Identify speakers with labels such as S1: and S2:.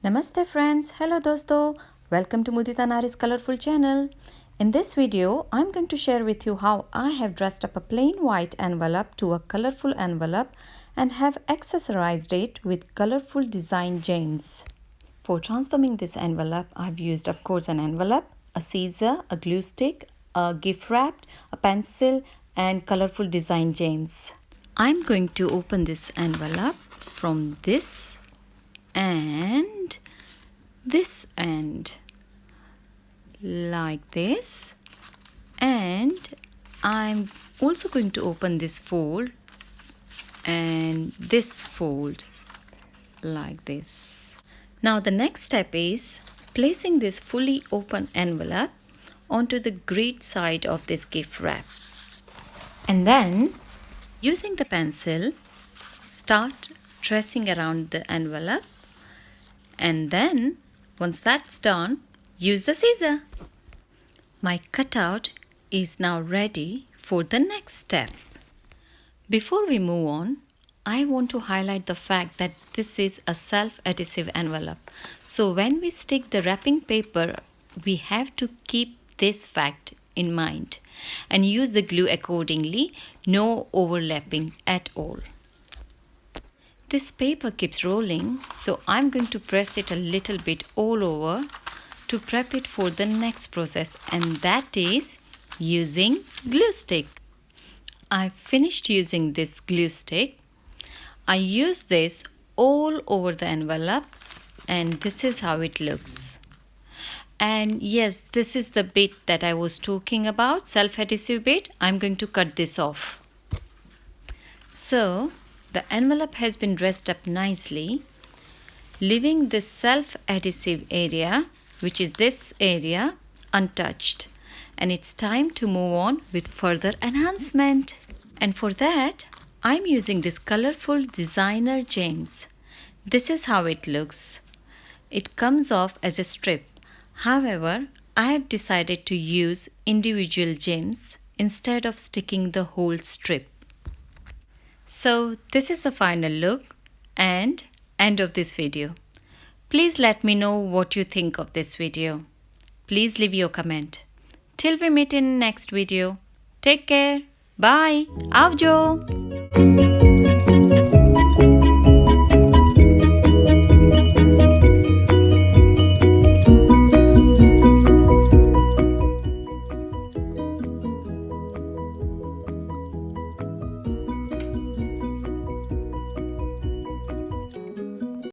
S1: Namaste friends, hello Dosto, welcome to Mudita Naari's colourful channel. In this video, I'm going to share with you how I have dressed up a plain white envelope to a colourful envelope and have accessorized it with colourful design gems. For transforming this envelope, I've used of course an envelope, a scissor, a glue stick, a gift wrap, a pencil and colourful design gems. I'm going to open this envelope from this and this end like this, and I'm also going to open this fold and this fold like this. Now the next step is placing this fully open envelope onto the grid side of this gift wrap, and then using the pencil start tracing around the envelope, and then once that's done, use the scissor. My cutout is now ready for the next step. Before we move on, I want to highlight the fact that this is a self-adhesive envelope. So when we stick the wrapping paper, we have to keep this fact in mind and use the glue accordingly, no overlapping at all. This paper keeps rolling, so I'm going to press it a little bit all over to prep it for the next process, and that is using glue stick. I finished using this glue stick. I use this all over the envelope and this is how it looks. And yes, this is the bit that I was talking about, self-adhesive bit. I'm going to cut this off. So the envelope has been dressed up nicely, leaving this self-adhesive area, which is this area, untouched. And it's time to move on with further enhancement. And for that, I'm using this colourful designer gems. This is how it looks. It comes off as a strip. However, I have decided to use individual gems instead of sticking the whole strip. So this is the final look and end of this video. Please let me know what you think of this video. Please leave your comment. Till we meet in next video. Take care. Bye. Avjo.